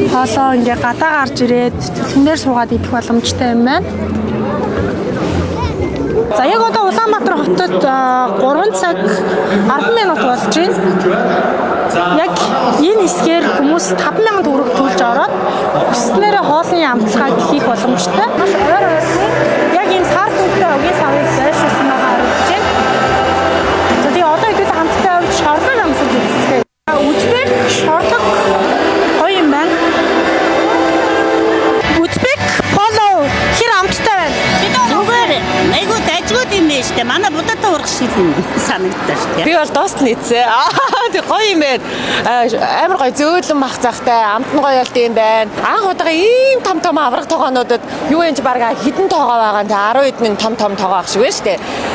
Хоолоо ингээ гадаа гарч ирээд түлхнээр суугаад идэх боломжтой юм байна. За яг одоо Улаанбаатар хотод 3 цаг 10 минут болж байна. Яг энэ хэсгээр хүмүүс 5,000 төгрөг төлж ороод хүснээрээ хоолны амтлагыг хийх боломжтой. Ойр ойрхон яг энэ сар төвтэй огийн савыг байршуулсан байгаа харагдаж байна. За тэгээ одоо идэвхтэй хамттай авч шорлог амсаж үзье. Үзбек шорлог гоё юм байна. Үзбек поло хэр амттай байна. Зүгээр айгуу дайжгууд юм байна штэ. Манай будаатай урах шиг юм санагдаж штэ. Би бол доос нийцээ. Тэг гоё юм байна. Амар гоё зөөлөн мах захтай, амт нь гоё болд юм байна. Анх удаага ийм том авраг тогоонуудад юу юм чи баг хідэн тоогоо байгаа. Тэг 10 хэдэн том тоогоо ах шиг байна штэ.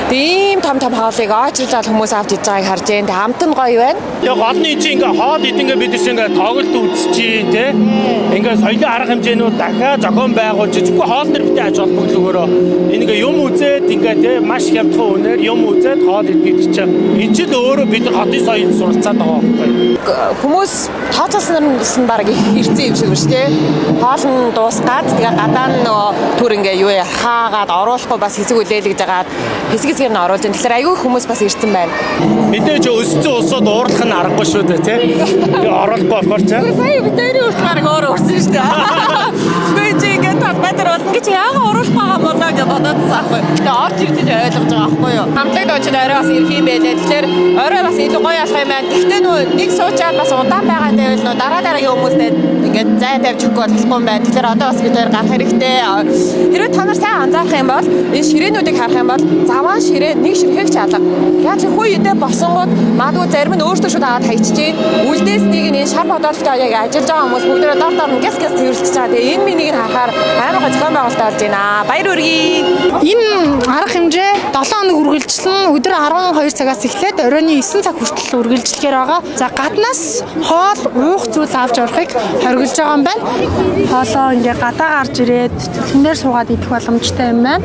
Тэг ийм том хоолыг очрлол хүмүүс авч иж байгааг харж байна. Тэг амт нь гоё байна. Яг олны чи ингээ хоол идэнгээ бид ингээ тоглолт үзчихээ те. Ингээ соёлын арга хэмжээнүүд дахиад зохион байгуулж зөвхөн хоол нар битээ аж холбогдлогоороо ингээ юм үзээд ингээ те маш хямдхан үнээр юм үзээд хоол идэх чинь энэ ч л өөрөө бид хотын соёлд суралцаад байгаа байхгүй. Хүмүүс тооцоолсон нь баг ирцэн юм шиг байна шүү дээ. Хоол нь дуусгаад тэгээ гадаа нь түр ингээ юу хаагаад оруулахгүй бас хэсэг үлээл гэж жагаад хэсгээр нь оруулж. Тэгэхээр айгүй хүмүүс бас ирцэн байна. Мэдээж өссөн улсууд уурлах нь аргагүй шүү дээ тий. Тэгээ оруулахгүй болохоор ч. Сая бидний уртгаар өөрөө урсан шүү дээ. Бид ингээд талбайдар болно гэж яагаад оруулах байгаа болоо гэж бодоодсан аахгүй. Тэгээ орж ирж ойлгож байгаа аахгүй юу. Хамтлагд очиж орой бас ирэх юм байлээ. Тэгэхээр орой бас илүү гоё болох юм байна. Гэхдээ нэг суучаад бас удаан байгаа дээр л дараагийн хүмүүстэй ингээд зай тавьж өгөхгүй болохгүй юм байна. Тэгэхээр одоо бас бид хоёр гарах хэрэгтэй. Хэрвээ та нар сайн анзаарах юм бол энэ ширээнүүдийг харах юм бол заваа ширээ нэг ширхэг ч алга. Яаж хүү идэ босонгууд магадгүй зарим нь өөртөө шууд аваад хайчиж гин. Үлдээс нэг нь энэ шар бодолтой яг ажиллаж байгаа хүмүүс бүгдээ дор дор нь гэс цэвэрлэж байгаа. Тэгээ энэ минийг харахаар амар гоо зохион байгуулалт орж байна. Баяр үргээ. Энэ арга хэмжээ 7 хоног үргэлжлэн өдөр 12 цагаас эхлээд оройн 9 цаг хүртэл үргэлжлэхээр байгаа. За гаднаас хоол уух зүйл авч орохыг хориглож байгаа юм байна. Хоолоо ингээ гадаа гарч ирээд түлхнээр суугаад идэх боломжтой юм байна.